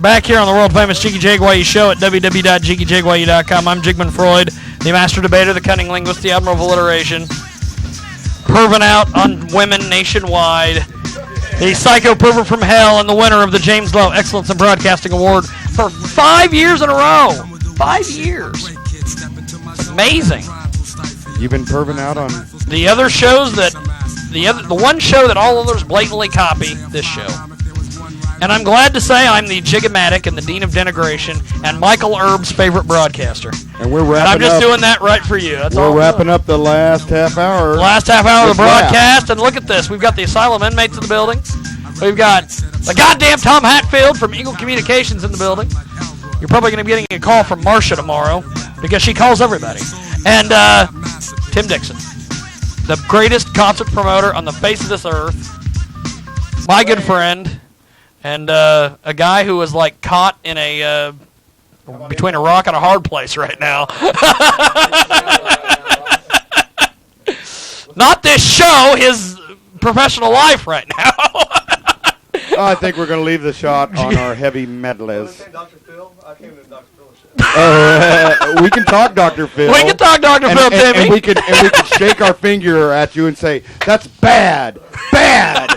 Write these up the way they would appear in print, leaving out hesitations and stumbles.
Back here on the world-famous Jiggy Jaguar show at www.jiggyjaguar.com. I'm Jigman Freud, the master debater, the cunning linguist, the admiral of alliteration. Perving out on women nationwide. The psycho pervert from hell and the winner of the James Lowe Excellence in Broadcasting Award for 5 years in a row. 5 years. Amazing. You've been perving out on the other shows that the one show that all others blatantly copy, this show. And I'm glad to say I'm the Jigomatic and the Dean of Denigration and Michael Erb's favorite broadcaster. And we're wrapping I'm just doing that right for you. That's all. We're wrapping up the last half hour. Last half hour of the broadcast, and look at this. We've got the asylum inmates in the building. We've got the goddamn Tom Hatfield from Eagle Communications in the building. You're probably going to be getting a call from Marcia tomorrow because she calls everybody. And Tim Dixon, the greatest concert promoter on the face of this earth, my good friend, and a guy who is like caught in a between a rock and a hard place right now. Not this show, his professional life right now. I think we're going to leave the shot on our heavy medleys. Dr. Phil? I came to Dr. Phil's We can talk Dr. Phil. We can talk Dr. Phil, Timmy. And we could shake our finger at you and say, that's bad. Bad.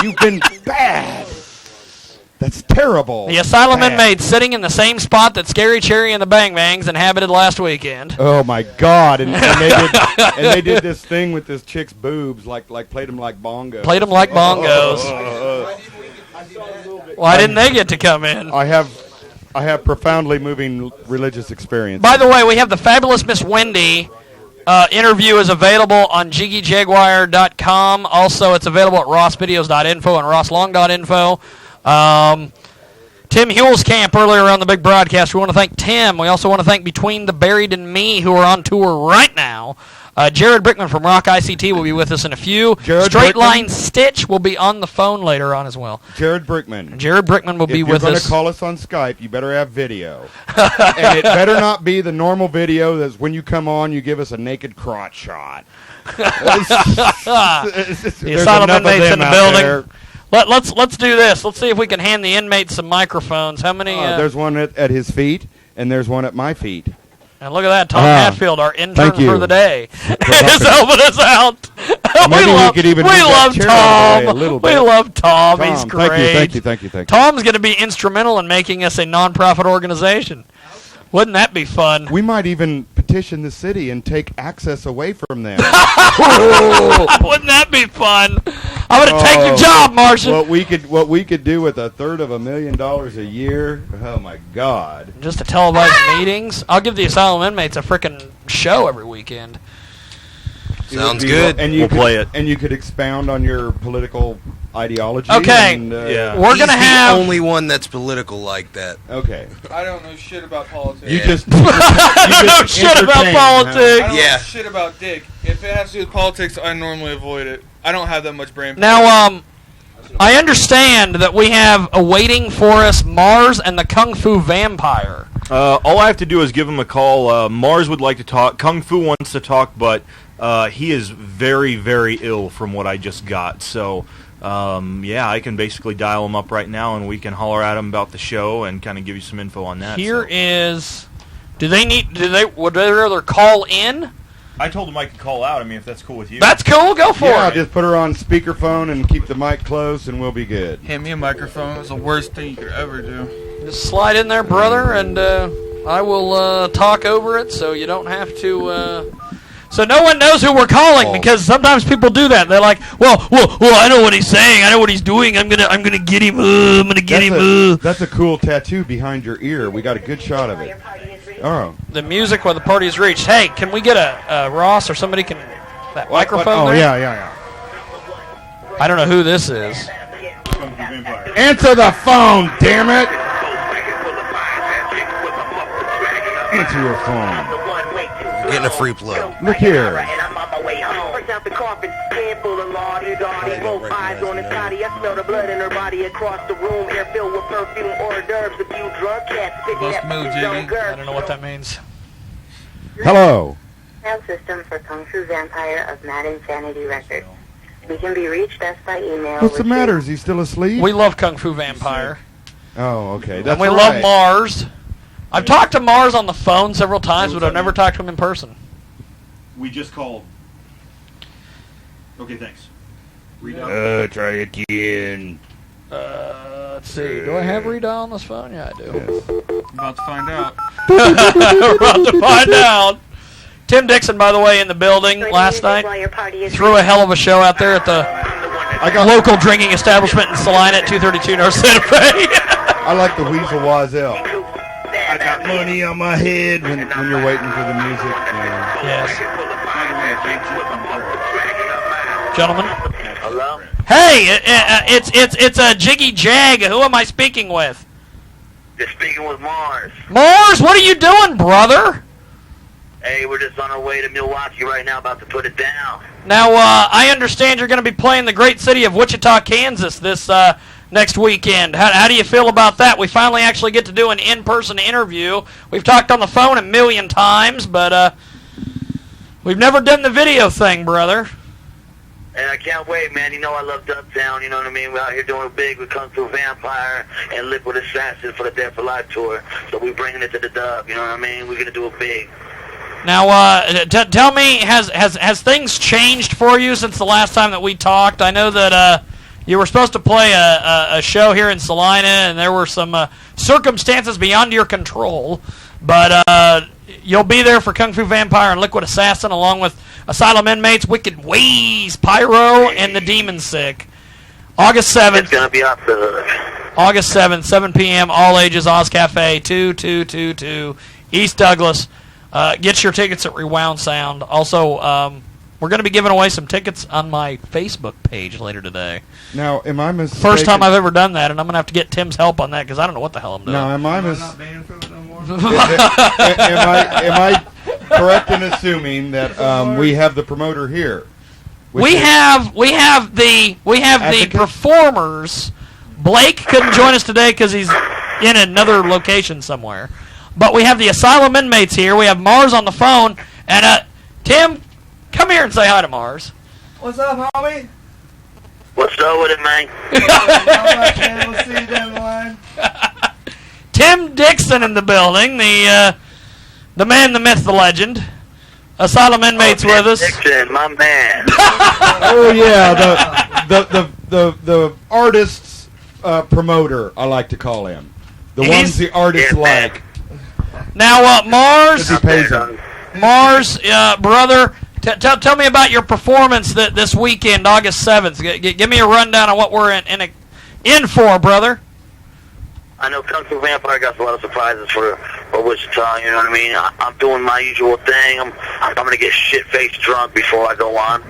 You've been bad. That's terrible. The asylum inmate sitting in the same spot that Scary Cherry and the Bang Bangs inhabited last weekend. Oh my God! And they did this thing with this chick's boobs, like played them like bongos. Played them like bongos. Why didn't they get to come in? I have profoundly moving religious experience. By the way, we have the fabulous Miss Wendy. Interview is available on jiggyjaguar.com. Also, it's available at rossvideos.info and rosslong.info. Tim Hewell's camp earlier on the big broadcast. We want to thank Tim. We also want to thank Between the Buried and Me, who are on tour right now. Jared Brickman from Rock ICT will be with us in a few. Straight Line Stitch will be on the phone later on as well. Jared Brickman. Jared Brickman will be with us. If you're going to call us on Skype, you better have video. And it better not be the normal video that's when you come on, you give us a naked crotch shot. The asylum inmates in the building. Let's do this. Let's see if we can hand the inmates some microphones. How many? There's one at his feet, and there's one at my feet. And look at that, Tom Hatfield, our intern for the day, is helping us out. Maybe we could even love Tom. We love Tom. He's great. Thank you. Tom's going to be instrumental in making us a non-profit organization. Wouldn't that be fun? We might even petition the city and take access away from them. Wouldn't that be fun? I'm going to take your job, Martian. What we could do with $333,000 a year. Oh my God! Just to televise meetings. I'll give the asylum inmates a frickin' show every weekend. Sounds good. And we'll play it. And you could expound on your political ideology. Okay. And, we're going to have the only one that's political like that. Okay. I don't know shit about politics. You just know shit about politics. I don't know shit about dick. If it has to do with politics, I normally avoid it. I don't have that much brain power. Now, I understand that we have awaiting for us Mars and the Kung Fu Vampire. All I have to do is give him a call. Mars would like to talk. Kung Fu wants to talk, but he is very, very ill from what I just got. So, I can basically dial him up right now, and we can holler at him about the show and kind of give you some info on that. Would they rather call in? I told him I could call out. I mean, if that's cool with you. That's cool. Go for it. Yeah, just put her on speakerphone and keep the mic close, and we'll be good. Hand me a microphone. It's the worst thing you could ever do. Just slide in there, brother, and I will talk over it so you don't have to... So no one knows who we're calling because sometimes people do that. They're like, well, I know what he's saying. I know what he's doing. I'm gonna get him. I'm gonna get him. That's a cool tattoo behind your ear. We got a good shot of it. Oh. The music where the party is reached. Hey, can we get a Ross or somebody can that microphone there? Yeah. I don't know who this is. Answer the phone, damn it! Answer your phone. You're getting a free plug. Look here. I don't know what that means. Hello. Sound system for Kung Fu Vampire of Mad Insanity Records. We can be reached us by email. What's the matter? Is he still asleep? We love Kung Fu Vampire. Oh, okay. That's And we right. love Mars. I've talked to Mars on the phone several times, but I've never talked to him in person. We just called. Okay, thanks. Try again. Let's see. Do I have redial on this phone? Yeah, I do. I'm about to find out. We're about to find out. Tim Dixon, by the way, in the building last night. Threw a hell of a show out there at the local drinking establishment in Salina at 232 North Santa Fe. I like the Weasel Wazell. I got money on my head when you're waiting for the music. Yes. Gentlemen. Hello? Hey, it's a Jiggy Jag. Who am I speaking with? You're speaking with Mars. Mars, what are you doing, brother? Hey, we're just on our way to Milwaukee right now, about to put it down. Now, I understand you're going to be playing the great city of Wichita, Kansas this next weekend. How do you feel about that? We finally actually get to do an in-person interview. We've talked on the phone a million times, but we've never done the video thing, brother. And I can't wait, man. You know I love Dubtown, you know what I mean? We're out here doing big with Kung Fu Vampire and Liquid Assassin for the Dead for Life tour. So we're bringing it to the dub, you know what I mean? We're going to do it big. Now, tell me, has things changed for you since the last time that we talked? I know that you were supposed to play a show here in Salina, and there were some circumstances beyond your control. But you'll be there for Kung Fu Vampire and Liquid Assassin, along with Asylum Inmates, Wicked Ways, Pyro, and the Demon Sick. August 7th. It's going to be off the hook. August 7th, 7 p.m., all ages, Oz Cafe, 2222 East Douglas. Get your tickets at Rewound Sound. Also, we're going to be giving away some tickets on my Facebook page later today. Now, am I mistaken? First time I've ever done that, and I'm going to have to get Tim's help on that because I don't know what the hell I'm doing. Now, am I not banned from it no more? am I correct in assuming that we have the promoter here? We have the Advocate? performers. Blake couldn't join us today because he's in another location somewhere. But we have the Asylum Inmates here. We have Mars on the phone. And, Tim, come here and say hi to Mars. What's up, homie? What's up with it, man? We'll see you down the line. Tim Dixon in the building, the man, the myth, the legend. Asylum Inmates with us. Dixon, my man. Oh yeah, the artist's promoter, I like to call him. The He's- ones the artists Yeah, man. like. Now, Mars, He pays them. brother, tell me about your performance this weekend, August 7th. Give me a rundown on what we're in for, brother. I know Kung Fu Vampire got a lot of surprises for Wichita, you know what I mean? I'm doing my usual thing. I'm going to get shit-faced drunk before I go on,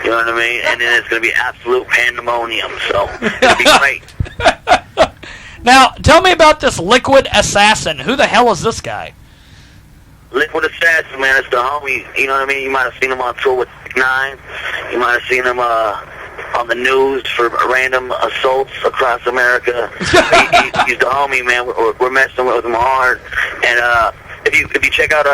you know what I mean? And then it's going to be absolute pandemonium, so it'll be great. Now, tell me about this Liquid Assassin. Who the hell is this guy? Liquid Assassin, man, it's the homie, you know what I mean? You might have seen him on tour with 9. You might have seen him on the news for random assaults across America. He's the homie, man. We're messing with him hard. And if you check out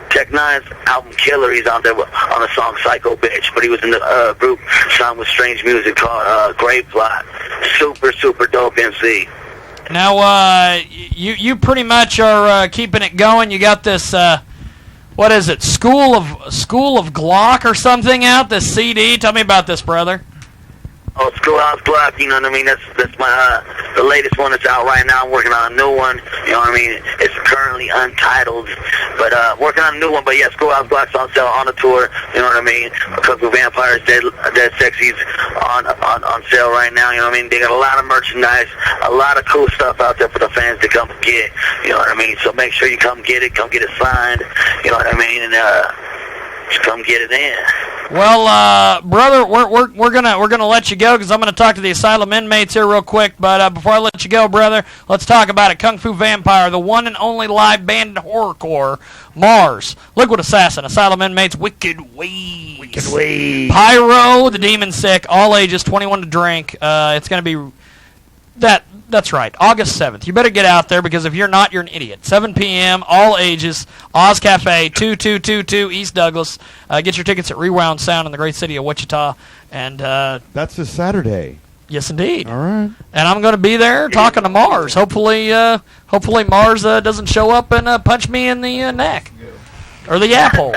Tech Nine's album Killer, he's on there on the song Psycho Bitch. But he was in the group song with strange music called Grave Plot. Super, super dope MC. Now, you pretty much are keeping it going. You got this, what is it, School of Glock or something out, this CD. Tell me about this, brother. Oh, Schoolhouse Block, you know what I mean? That's my the latest one that's out right now. I'm working on a new one, you know what I mean? It's currently untitled, but working on a new one. But yeah, Schoolhouse Block's on sale on the tour, you know what I mean? Kung Fu Vampires, Dead Sexy's on sale right now, you know what I mean? They got a lot of merchandise, a lot of cool stuff out there for the fans to come get, you know what I mean? So make sure you come get it signed, you know what I mean? And just come get it in. Well, brother, we're gonna let you go because I'm gonna talk to the Asylum Inmates here real quick. But before I let you go, brother, let's talk about it. Kung Fu Vampire, the one and only live band in horrorcore. Mars, Liquid Assassin, Asylum Inmates, Wicked Ways, Pyro, the Demon Sick, all ages, 21 to drink. It's gonna be That's right, August 7th. You better get out there because if you're not, you're an idiot. 7 p.m., all ages, Oz Cafe, 2222 East Douglas. Get your tickets at Rewound Sound in the great city of Wichita. And that's this Saturday. Yes, indeed. All right. And I'm going to be there talking to Mars. Hopefully Mars doesn't show up and punch me in the neck or the apple.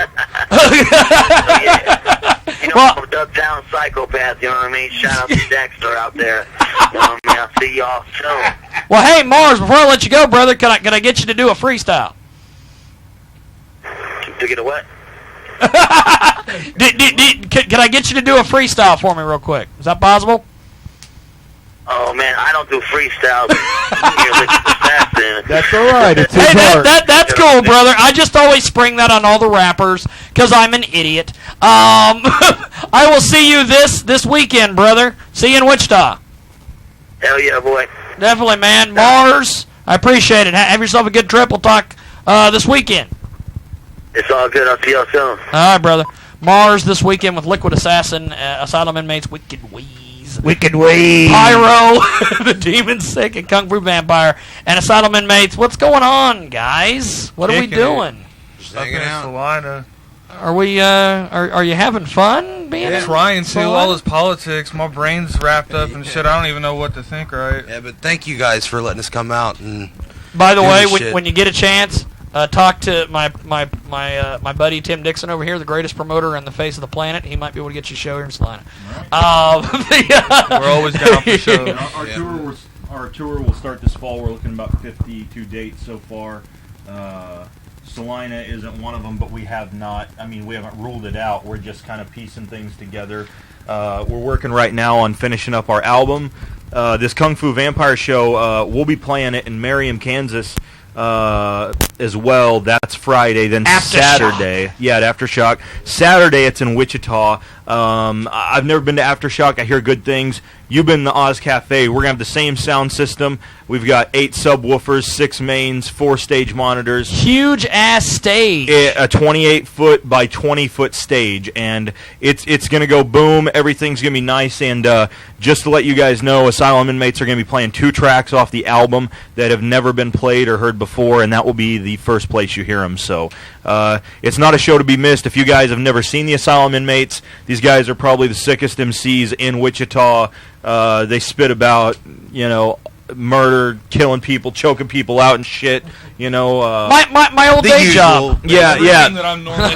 I'm a Dubtown psychopath, you know what I mean? Shout out to Dexter out there. You know what I mean? I'll see y'all soon. Well, hey, Mars, before I let you go, brother, can I get you to do a freestyle? To get a what? Can I get you to do a freestyle for me real quick? Is that possible? Oh, man, I don't do freestyles. You're like an assassin. That's all right. It's his Hey, art. that's cool, brother. I just always spring that on all the rappers because I'm an idiot. I will see you this weekend, brother. See you in Wichita. Hell yeah, boy. Definitely, man. Mars, I appreciate it. Have yourself a good trip. We'll talk this weekend. It's all good. I'll see y'all soon. All right, brother. Mars this weekend with Liquid Assassin, Asylum Inmates, Wicked Wheeze. Pyro, the Demon Sick, and Kung Fu Vampire, and Asylum Inmates. What's going on, guys? What are we doing? Just up in Salina. Are we? Are you having fun being? in Trying to. Salina? All this politics, my brain's wrapped up and shit. I don't even know what to think, right? Yeah, but thank you guys for letting us come out and. By the do way, this shit. when you get a chance, talk to my buddy Tim Dixon over here, the greatest promoter on the face of the planet. He might be able to get you a show here in Salina. We're always down for shows. Our tour will start this fall. We're looking about 52 dates so far. Salina isn't one of them, but we haven't ruled it out. We're just kind of piecing things together. We're working right now on finishing up our album. This Kung Fu Vampire show, we'll be playing it in Merriam, Kansas as well. That's Friday. Then Saturday. Yeah, at Aftershock. Saturday, it's in Wichita. I've never been to Aftershock. I hear good things. You've been in the Oz Cafe. We're going to have the same sound system. We've got 8 subwoofers, 6 mains, 4 stage monitors. Huge ass stage. A 28-foot by 20-foot stage, and it's going to go boom. Everything's going to be nice, and just to let you guys know, Asylum Inmates are going to be playing 2 tracks off the album that have never been played or heard before, and that will be the first place you hear them. So it's not a show to be missed. If you guys have never seen the Asylum Inmates, these guys are probably the sickest MCs in Wichita. They spit about, murder, killing people, choking people out and shit. My old day job. Yeah. That I'm normally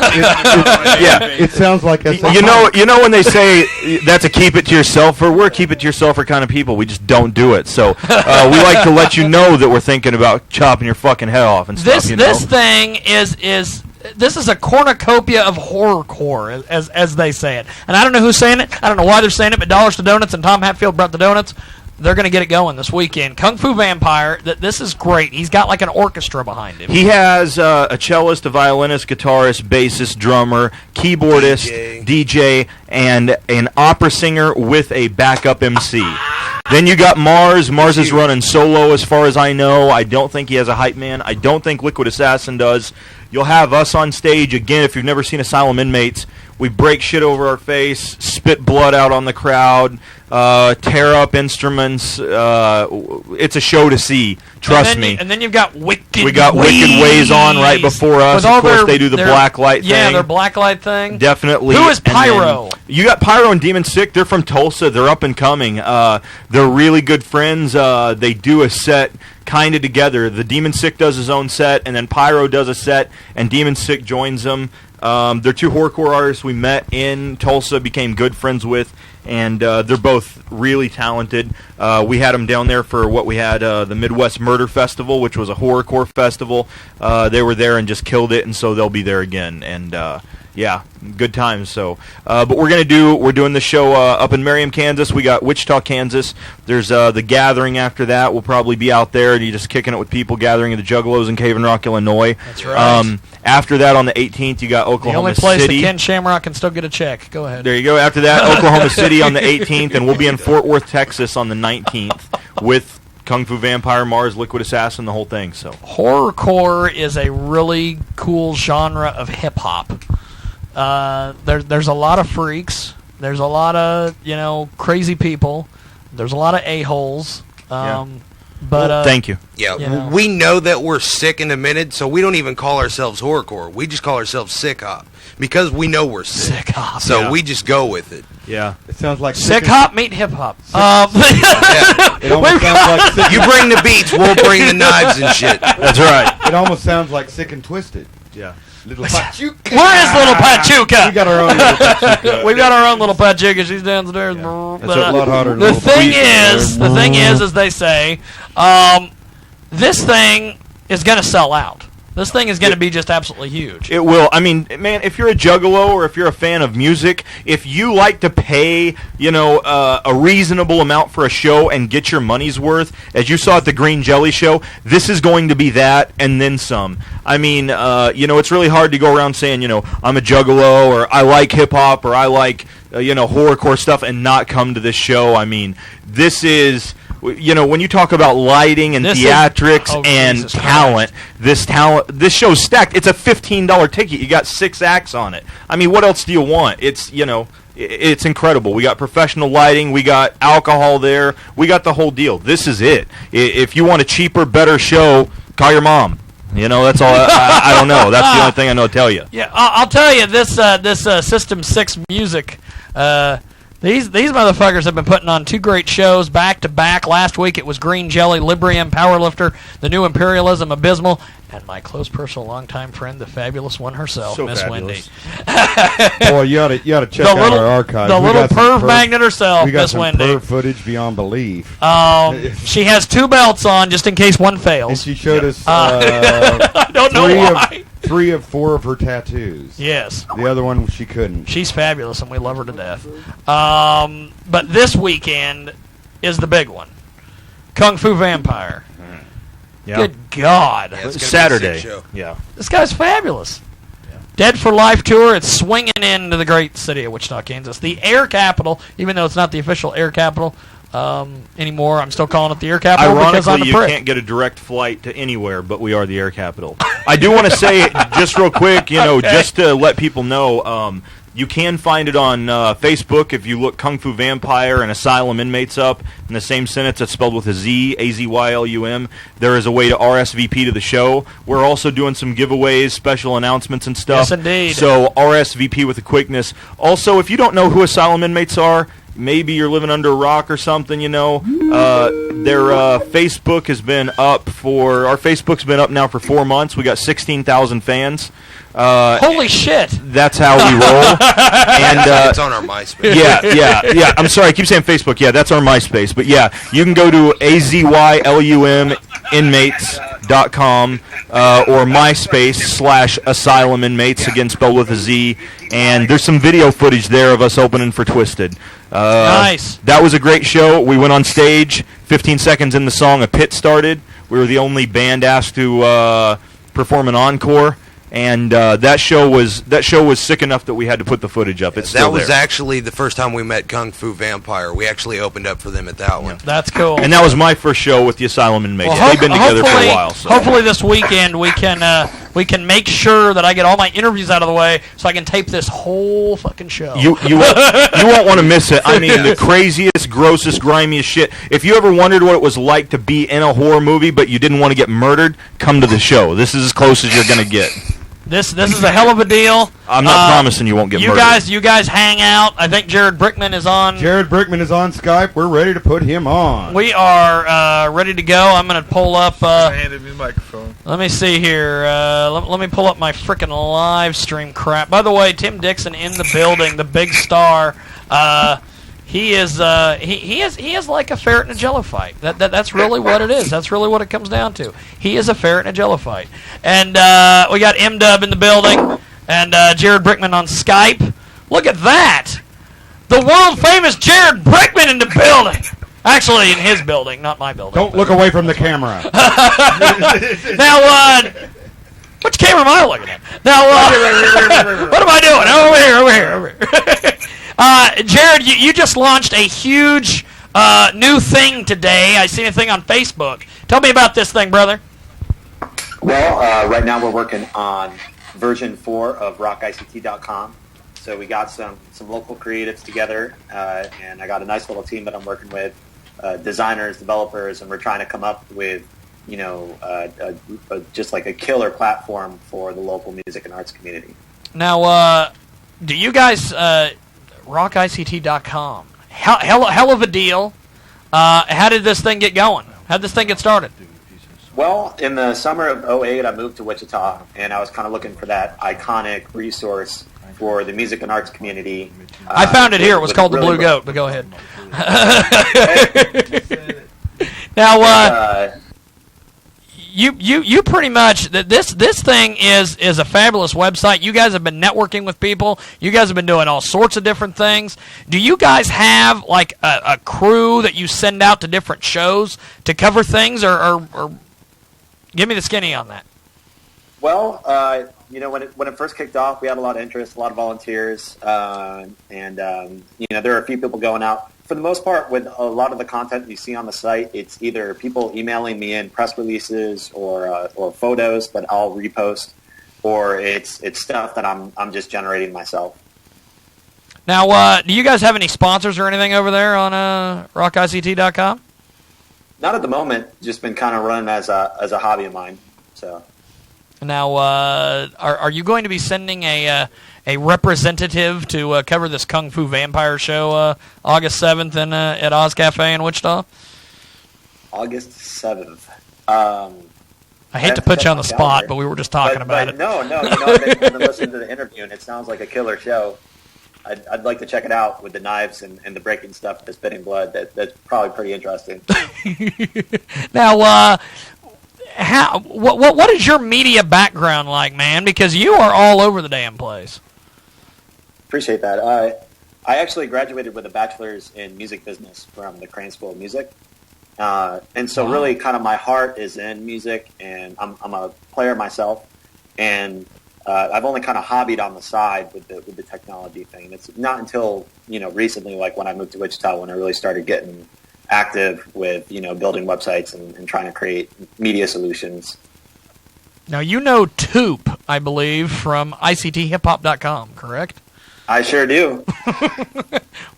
It sounds like a You know when they say that's a keep it to yourself, or we're a keep it to yourself kind of people. We just don't do it. So we like to let you know that we're thinking about chopping your fucking head off and stuff. This thing is this is a cornucopia of horrorcore, as they say it. And I don't know who's saying it. I don't know why they're saying it, but Dollars to Donuts and Tom Hatfield brought the donuts. They're going to get it going this weekend. Kung Fu Vampire, this is great. He's got like an orchestra behind him. He has a cellist, a violinist, guitarist, bassist, drummer, keyboardist, DJ, and an opera singer with a backup MC. Then you got Mars. Mars is running solo as far as I know. I don't think he has a hype man. I don't think Liquid Assassin does. You'll have us on stage again. If you've never seen Asylum Inmates, we break shit over our face, spit blood out on the crowd, tear up instruments. It's a show to see. Trust me. And then you've got Wicked We got Wicked Ways on right before us. Of course, they do the black light thing. Yeah, their black light thing. Definitely. Who is Pyro? You got Pyro and Demon Sick. They're from Tulsa. They're up and coming. They're really good friends. They do a set kind of together. The Demon Sick does his own set, and then Pyro does a set, and Demon Sick joins them. They're 2 horrorcore artists we met in Tulsa, became good friends with, and they're both really talented. We had them down there for what we had, the Midwest Murder Festival, which was a horrorcore festival. They were there and just killed it, and so they'll be there again. And yeah, good times. So, but we're doing the show up in Merriam, Kansas. We got Wichita, Kansas. There's the Gathering after that. We'll probably be out there, and you're just kicking it with people gathering at the Juggalos in Cave and Rock, Illinois. That's right. After that, on the 18th, you got Oklahoma City. The only place that Ken Shamrock can still get a check. Go ahead. There you go. After that, Oklahoma City on the 18th, and we'll be in Fort Worth, Texas on the 19th with Kung Fu Vampire, Mars, Liquid Assassin, the whole thing. So horrorcore is a really cool genre of hip hop. There's a lot of freaks. There's a lot of crazy people. There's a lot of a-holes. But thank you. Yeah, You know. we know that we're sick in a minute, so we don't even call ourselves horrorcore. We just call ourselves sick hop because we know we're sick. Sick hop. So Yeah. we just go with it. Yeah. It sounds like Sick hop meet hip hop. Yeah. It almost sounds like sick. You bring the beats, we'll bring the knives and shit. That's right. It almost sounds like Sick and Twisted. Yeah. Little Pachuca. Where is little Pachuca? We got our own little Pachuca. We've got our own little Pachuca. She's downstairs. It's But, a lot hotter than the little thing Pachuca. is, as they say, this thing is going to sell out. This thing is going to be just absolutely huge. It will. I mean, man, if you're a juggalo or if you're a fan of music, if you like to pay, a reasonable amount for a show and get your money's worth, as you saw at the Green Jelly Show, this is going to be that and then some. I mean, it's really hard to go around saying, I'm a juggalo or I like hip-hop or I like, horrorcore stuff and not come to this show. I mean, this is... when you talk about lighting and theatrics and Jesus talent, this show's stacked. It's a $15 ticket. You got 6 acts on it. I mean, what else do you want? It's it's incredible. We got professional lighting. We got alcohol there. We got the whole deal. This is it. If you want a cheaper, better show, call your mom. That's all. I don't know. That's the only thing I know to tell you. Yeah, I'll tell you, this System 6 music, these motherfuckers have been putting on 2 great shows back to back. Last week it was Green Jelly, Librium, Powerlifter, The New Imperialism, Abysmal, and my close personal longtime friend, the fabulous one herself, So Miss fabulous. Wendy. Boy, you ought to check out our archives. The We little got some perv magnet herself, We got Miss some Wendy. perv footage beyond belief. She has 2 belts on just in case one And fails. she showed us I don't know why. 3 of 4 of her tattoos. Yes. The other one she couldn't. She's fabulous, and we love her to death. But this weekend is the big one. Kung Fu Vampire. Yeah. Good God. Yeah, it's gonna be a Saturday. sick show. Yeah. This guy's fabulous. Dead for Life tour. It's swinging into the great city of Wichita, Kansas. The air capital, even though it's not the official air capital anymore, I'm still calling it the air capital because I'm Ironically, a you prick. can't get a direct flight to anywhere, but we are the air capital. I do want to say, just real quick, just to let people know, you can find it on Facebook if you look Kung Fu Vampire and Asylum Inmates up in the same sentence. It's spelled with a Z, A-Z-Y-L-U-M. There is a way to RSVP to the show. We're also doing some giveaways, special announcements and stuff. Yes, indeed. So RSVP with the quickness. Also, if you don't know who Asylum Inmates are, maybe you're living under a rock or something, their Facebook has been up our Facebook's been up now for 4 months. We got 16,000 fans. Holy shit. That's how we roll. And It's on our MySpace. yeah. I'm sorry, I keep saying Facebook. Yeah, that's our MySpace. But yeah, you can go to azyluminmates.com or MySpace /Asylum Inmates, again spelled with a Z. And there's some video footage there of us opening for Twisted. Nice. That was a great show. We went on stage. 15 seconds in the song, a pit started. We were the only band asked to perform an encore. And that show was sick enough that we had to put the footage up. It's still That was there. actually the first time we met Kung Fu Vampire. We actually opened up for them at that one. That's cool. And that was my first show with the Asylum Inmates. Well, They've been together for a while. So. Hopefully this weekend we can make sure that I get all my interviews out of the way so I can tape this whole fucking show. You won't want to miss it. I mean, the craziest, grossest, grimiest shit. If you ever wondered what it was like to be in a horror movie but you didn't want to get murdered, come to the show. This is as close as you're going to get. This is a hell of a deal. I'm not promising you won't get murdered. You guys hang out. I think Jared Brickman is on. Jared Brickman is on Skype. We're ready to put him on. We are ready to go. I'm going to pull up. Handed me the microphone. Let me see here. Let me pull up my freaking live stream crap. By the way, Tim Dixon in the building, the big star. He is like a ferret in a jello fight. That's really what it is. That's really what it comes down to. He is a ferret in a jello fight. And we got M-Dub in the building and Jared Brickman on Skype. Look at that. The world famous Jared Brickman in the building. Actually, in his building, not my building. Don't look away from the camera. Now, which camera am I looking at? Now, what am I doing? Over here. Jared, you just launched a huge new thing today. I seen a thing on Facebook. Tell me about this thing, brother. Well, right now we're working on version 4 of rockict.com. So we got some local creatives together, and I got a nice little team that I'm working with. designers, developers, and we're trying to come up with, just like a killer platform for the local music and arts community. Now, do you guys, rockict.com, hell of a deal. How did this thing get going? How did this thing get started? Well, in the summer of '08, I moved to Wichita, and I was kind of looking for that iconic resource for the music and arts community. I found it here. It was called the Blue Goat, but go ahead. Now, you pretty much, this thing is a fabulous website. You guys have been networking with people. You guys have been doing all sorts of different things. Do you guys have like a crew that you send out to different shows to cover things, or give me the skinny on that? Well, when it first kicked off, we had a lot of interest, a lot of volunteers, and there are a few people going out. For the most part, with a lot of the content you see on the site, it's either people emailing me in press releases or photos that I'll repost, or it's stuff that I'm just generating myself. Now, do you guys have any sponsors or anything over there on rockict.com? Not at the moment. Just been kind of running as a hobby of mine. So. Now, are you going to be sending a representative to cover this Kung Fu Vampire show August 7th at Oz Cafe in Wichita? August 7th. I hate to put you on the spot, but we were just talking about it. No. I've been listening to the interview, and it sounds like a killer show. I'd like to check it out with the knives and the breaking stuff, the spitting blood. That's probably pretty interesting. Now, what is your media background like, man? Because you are all over the damn place. Appreciate that. I actually graduated with a bachelor's in music business from the Crane School of Music. And so really kind of my heart is in music, and I'm a player myself. And I've only kind of hobbied on the side with the technology thing. It's not until, recently, like when I moved to Wichita, when I really started getting active with, building websites and trying to create media solutions. Now, you know Toop, I believe, from ICTHipHop.com, correct? I sure do.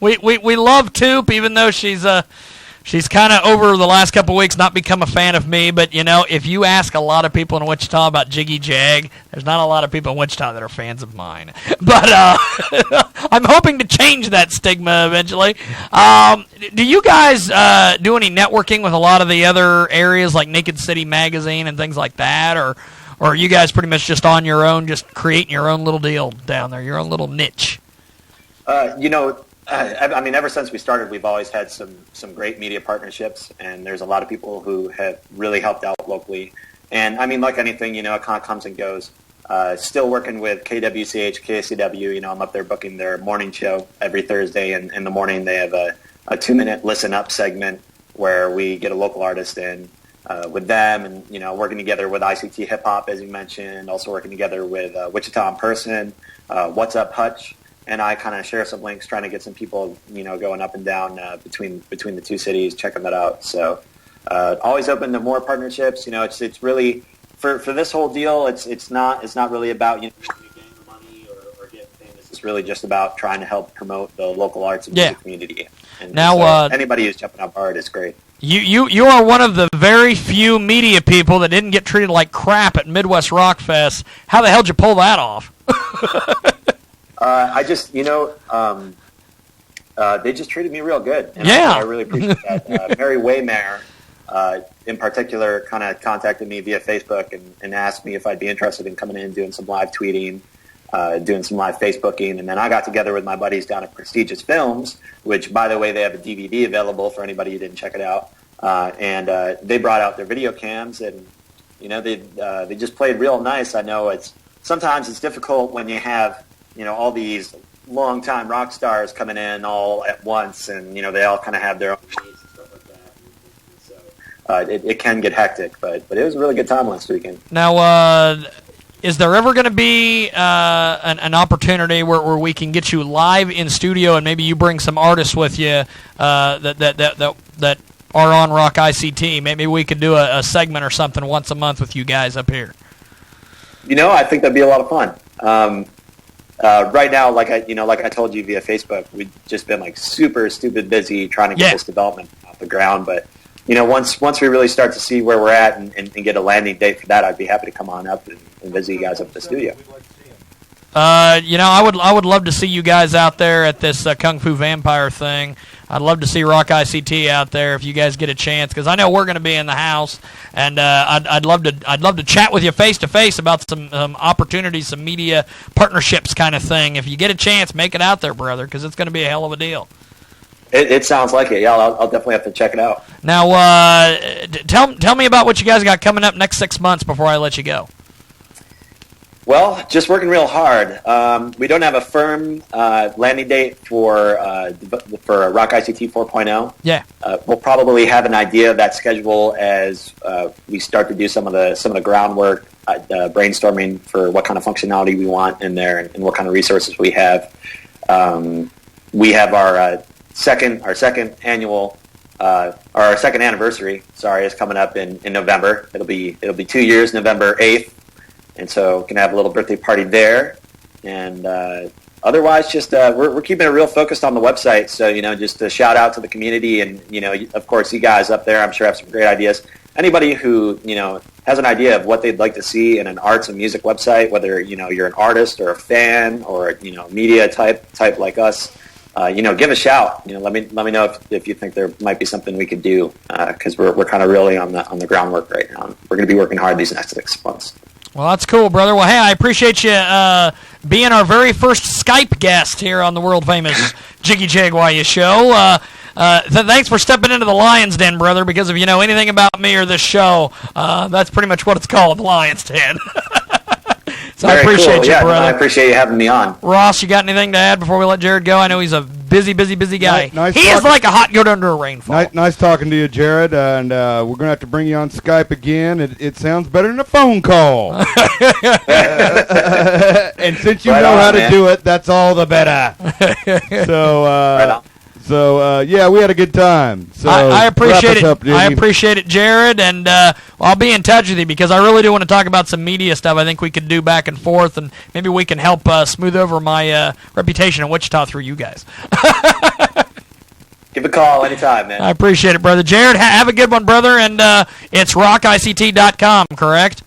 we love Toop, even though she's kind of over the last couple of weeks not become a fan of me. But, if you ask a lot of people in Wichita about Jiggy Jag, there's not a lot of people in Wichita that are fans of mine. But I'm hoping to change that stigma eventually. Do you guys do any networking with a lot of the other areas like Naked City Magazine and things like that? Or are you guys pretty much just on your own, just creating your own little deal down there, your own little niche? I mean, ever since we started, we've always had some great media partnerships, and there's a lot of people who have really helped out locally. And I mean, like anything, it kind of comes and goes. Still working with KWCH, KCW. I'm up there booking their morning show every Thursday, and in the morning they have a 2-minute listen up segment where we get a local artist in with them, and working together with ICT Hip Hop, as you mentioned. Also working together with Wichita in Person, What's Up Hutch. And I kind of share some links, trying to get some people, going up and down between the two cities, checking that out. So always open to more partnerships. It's really for this whole deal. It's not really about getting the money or getting famous. It's really just about trying to help promote the local arts and music community. And now, so anybody who's jumping up hard is great. You are one of the very few media people that didn't get treated like crap at Midwest Rock Fest. How the hell did you pull that off? I just, they just treated me real good. And I really appreciate that. Mary Waymare, in particular, kind of contacted me via Facebook and asked me if I'd be interested in coming in and doing some live tweeting, doing some live Facebooking. And then I got together with my buddies down at Prestigious Films, which, by the way, they have a DVD available for anybody who didn't check it out. And they brought out their video cams, and, they just played real nice. I know sometimes it's difficult when you have all these long-time rock stars coming in all at once, and, they all kind of have their own needs and stuff like that. And so it can get hectic, but it was a really good time last weekend. Now, is there ever going to be an opportunity where we can get you live in studio, and maybe you bring some artists with you that are on Rock ICT? Maybe we could do a segment or something once a month with you guys up here. I think that'd be a lot of fun. Right now, like I told you via Facebook, we've just been super stupid busy trying to get this development out. off the ground. But once we really start to see where we're at and get a landing date for that, I'd be happy to come on up and visit you guys up at the studio. I would love to see you guys out there at this Kung Fu Vampire thing. I'd love to see Rock ICT out there if you guys get a chance, because I know we're going to be in the house, and I'd love to chat with you face to face about some opportunities, some media partnerships kind of thing. If you get a chance, make it out there, brother, because it's going to be a hell of a deal. It sounds like it. Yeah, I'll definitely have to check it out. Now, tell me about what you guys got coming up next 6 months before I let you go. Well, just working real hard. We don't have a firm landing date for Rock ICT 4.0. Yeah. We'll probably have an idea of that schedule as we start to do some of the groundwork, brainstorming for what kind of functionality we want in there and what kind of resources we have. We have our second annual. Our second anniversary, is coming up in November. It'll be 2 years, November 8th. And so can have a little birthday party there. And otherwise, just we're keeping it real focused on the website. So, just a shout out to the community. And, of course, you guys up there, I'm sure, have some great ideas. Anybody who, has an idea of what they'd like to see in an arts and music website, whether, you're an artist or a fan or, media type like us, give a shout. Let me know if you think there might be something we could do, because we're kind of really on the groundwork right now. We're going to be working hard these next 6 months. Well, that's cool, brother. Well, hey, I appreciate you being our very first Skype guest here on the world-famous Jiggy Jaguar show. Thanks for stepping into the Lion's Den, brother, because if you know anything about me or this show, that's pretty much what it's called, the Lion's Den. So very I appreciate cool. you, Yeah, brother. I appreciate you having me on. Ross, you got anything to add before we let Jared go? I know he's a busy guy. Nice he is like a hot goat under a rainfall. Nice talking to you, Jared, and we're going to have to bring you on Skype again. It sounds better than a phone call. And since you know how to do it, that's all the better. So, yeah, we had a good time. So I appreciate it. Up, I appreciate it, Jared, and I'll be in touch with you because I really do want to talk about some media stuff. I think we could do back and forth, and maybe we can help smooth over my reputation in Wichita through you guys. Give a call anytime, man. I appreciate it, brother. Jared, have a good one, brother, and it's rockict.com, correct?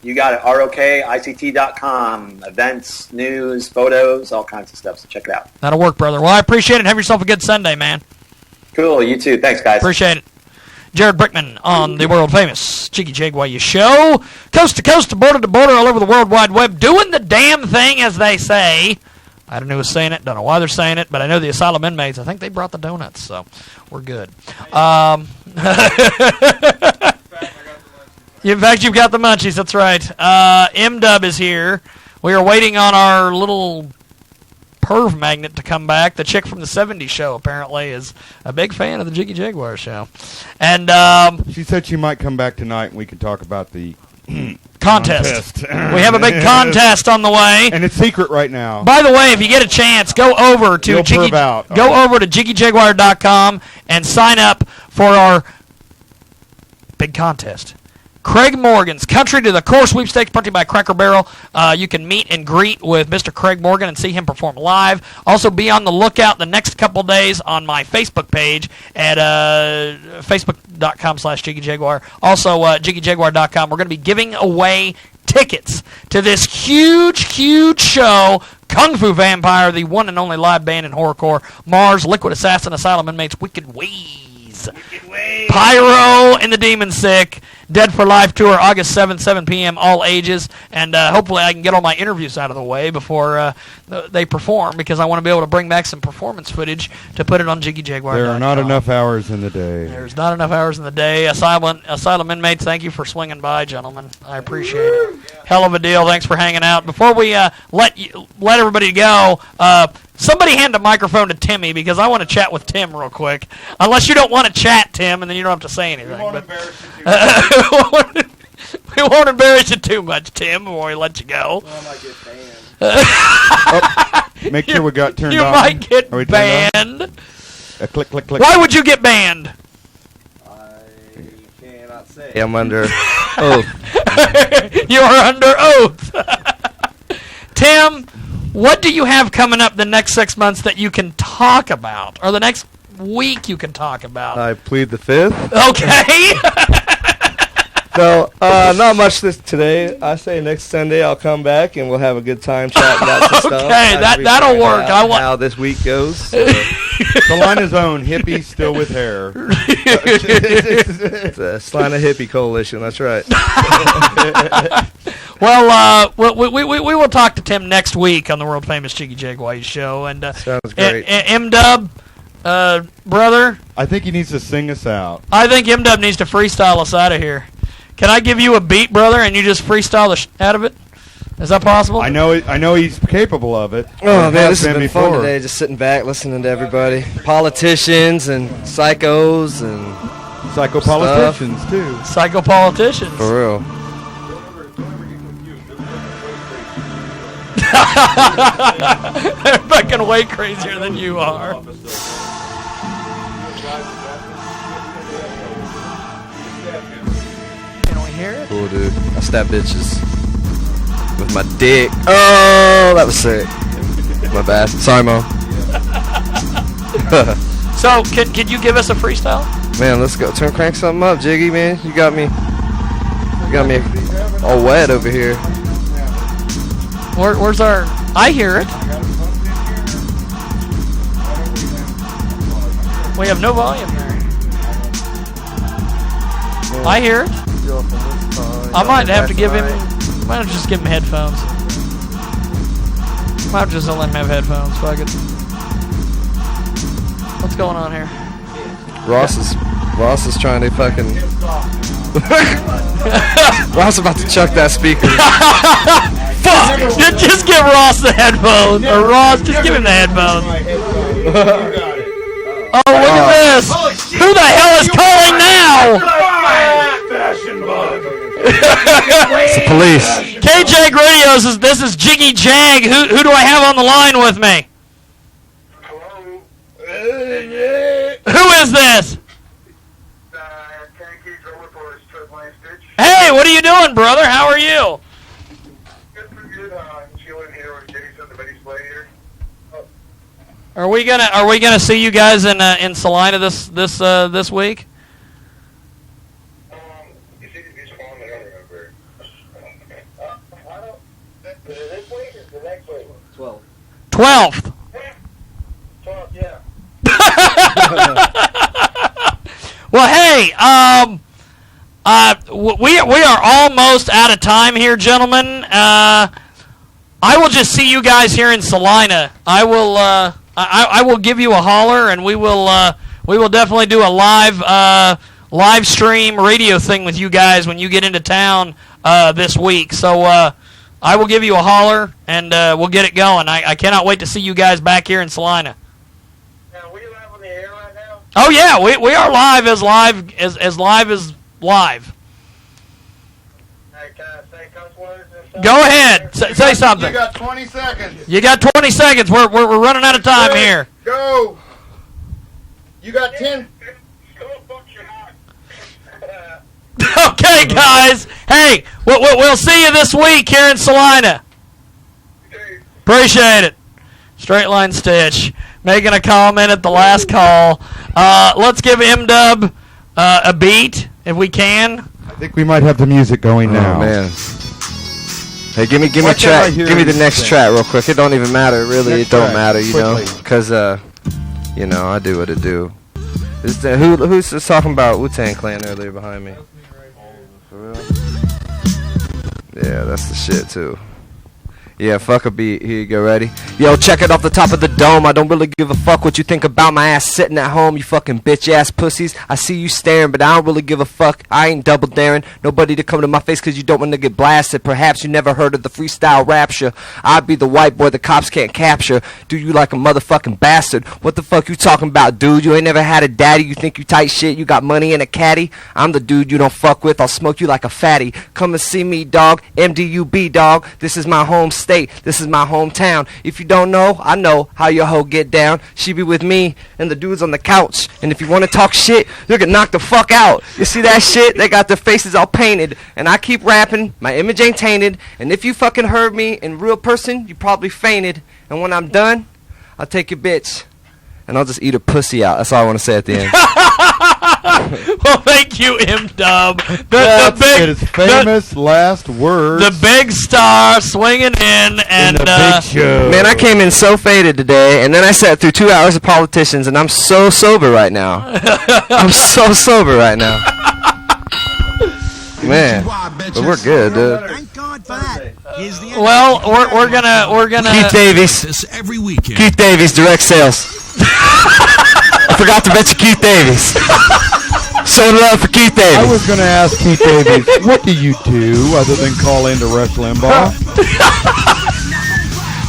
You got it. ROKICT.com. Events, news, photos, all kinds of stuff. So check it out. That'll work, brother. Well, I appreciate it. Have yourself a good Sunday, man. Cool. You too. Thanks, guys. Appreciate it. Jared Brickman on the world-famous Jiggy Jaguar show. Coast to coast, border to border, all over the World Wide Web, doing the damn thing, as they say. I don't know who's saying it. Don't know why they're saying it, but I know the asylum inmates. I think they brought the donuts, so we're good. In fact, you've got the munchies. That's right. M-Dub is here. We are waiting on our little perv magnet to come back. The chick from the 70s show, apparently, is a big fan of the Jiggy Jaguar show. And she said she might come back tonight, and we could talk about the contest. We have a big contest on the way. And it's secret right now. By the way, if you get a chance, go over to jiggyjaguar.com and sign up for our big contest. Craig Morgan's Country to the Core sweepstakes, brought to you by Cracker Barrel. You can meet and greet with Mr. Craig Morgan and see him perform live. Also, be on the lookout the next couple days on my Facebook page at facebook.com/JiggyJaguar. Also, JiggyJaguar.com. We're going to be giving away tickets to this huge, huge show, Kung Fu Vampire, the one and only live band in horrorcore, Mars, Liquid Assassin, Asylum Inmates, Wicked Ways, Pyro, and the Demon Sick. Dead for Life tour, August 7th, 7 p.m., all ages. And hopefully I can get all my interviews out of the way before they perform, because I want to be able to bring back some performance footage to put it on Jiggy Jaguar. There are not enough hours in the day. There's not enough hours in the day. Asylum inmates, thank you for swinging by, gentlemen. I appreciate it. Hell of a deal. Thanks for hanging out. Before we let everybody go, somebody hand a microphone to Timmy, because I want to chat with Tim real quick. Unless you don't want to chat, Tim, and then you don't have to say anything. We won't embarrass you too much, Tim, before we let you go. Well, I might get banned. Make sure we got turned on. You might get Are we banned. Click, click, click. Why would you get banned? I cannot say. I'm under oath. You are under oath. Tim, what do you have coming up the next 6 months that you can talk about? Or the next week you can talk about. I plead the fifth. Okay. No, not much today. I say next Sunday I'll come back and we'll have a good time chatting about some stuff. Okay, that'll work. I want how this week goes. So. Salina's own hippie still with hair. It's a Salina Hippie Coalition. That's right. Well, we will talk to Tim next week on the world famous Jiggy Jaguar show. And sounds great. M-Dub, brother. I think he needs to sing us out. I think M-Dub needs to freestyle us out of here. Can I give you a beat, brother, and you just freestyle the out of it? Is that possible? I know he's capable of it. Oh, man, this has been fun today, just sitting back, listening to everybody. Politicians and psychos and psychopoliticians, too. Psychopoliticians. For real. They're fucking way crazier than you are. Can we hear it? Cool, dude. I stab bitches with my dick. Oh, that was sick. My bad. Sorry, Mo. So, can you give us a freestyle? Man, let's go. Crank something up, Jiggy, man. You got me all wet over here. Where's our... I hear it. We have no volume there. I hear it. I might have to give him... Might have to just give him headphones. Might have to just let him have headphones. Fuck it. What's going on here? Ross is trying to fucking... Ross is about to chuck that speaker. Fuck! Just give Ross the headphones. Or Ross, just give him the headphones. Oh, look at this! Who the hell is calling now? It's the police. KJ Radio says, this is Jiggy Jag. Who do I have on the line with me? Who is this? Hey, what are you doing, brother? How are you? Are we gonna see you guys in Salina this week? This week is the next week. 12th. 12th, yeah. Well, hey, we are almost out of time here, gentlemen. I will just see you guys here in Salina. I will give you a holler, and we will definitely do a live stream radio thing with you guys when you get into town this week. So I will give you a holler, and we'll get it going. I cannot wait to see you guys back here in Salina. Now, are we live on the air right now? Oh yeah, we are live as live as live. Hey, can I say cuss words and stuff? Go ahead, say something. You got 20 seconds. You got 20 seconds. We're running out of time here. Go. You got 10. Okay, guys. Hey, we'll see you this week here in Salina. Appreciate it. Straight Line Stitch making a comment at the last call. Let's give M-Dub a beat if we can. I think we might have the music going now. Oh, man. Hey, give me Why a track. can't I hear Give me the anything? next track real quick. It don't even matter, really. Next It don't track, matter, you know, quickly. because I do what I do. Who's just talking about Wu-Tang Clan earlier behind me? For real? Yeah, that's the shit too. Yeah, fuck a beat. Here you go, ready? Yo, check it off the top of the dome. I don't really give a fuck what you think about my ass sitting at home, you fucking bitch-ass pussies. I see you staring, but I don't really give a fuck. I ain't double daring nobody to come to my face cause you don't want to get blasted. Perhaps you never heard of the freestyle rapture. I'd be the white boy the cops can't capture. Do you like a motherfucking bastard? What the fuck you talking about, dude? You ain't never had a daddy. You think you tight shit? You got money in a caddy? I'm the dude you don't fuck with. I'll smoke you like a fatty. Come and see me, dog. MDUB, dog. This is my home state. This is my hometown. If you don't know, I know how your hoe get down. She be with me and the dudes on the couch. And if you want to talk shit, you'll get knocked the fuck out. You see that shit? They got their faces all painted. And I keep rapping. My image ain't tainted. And if you fucking heard me in real person, you probably fainted. And when I'm done, I'll take your bitch and I'll just eat a pussy out. That's all I want to say at the end. Well, thank you, M-Dub. That's his famous last words. The big star swinging in, and the big show. Man, I came in so faded today, and then I sat through 2 hours of politicians, and I'm so sober right now. I'm so sober right now. Man, but we're good, dude. Thank God for that. Well, we're gonna Keith Davies. This every weekend. Keith Davies, direct sales. I forgot to mention Keith Davies. So love for Keith Davies. I was going to ask Keith Davies, what do you do other than call into Rush Limbaugh?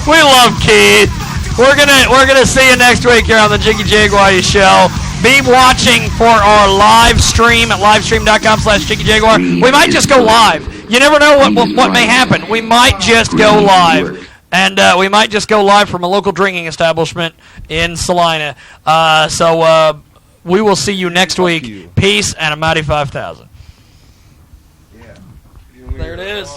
We love Keith. We're gonna see you next week here on the Jiggy Jaguar show. Be watching for our live stream at livestream.com/JiggyJaguar. We might just go live. You never know what may happen. We might just go live. And we might just go live from a local drinking establishment in Salina. So we will see you next week. Peace and a mighty 5,000. There it is.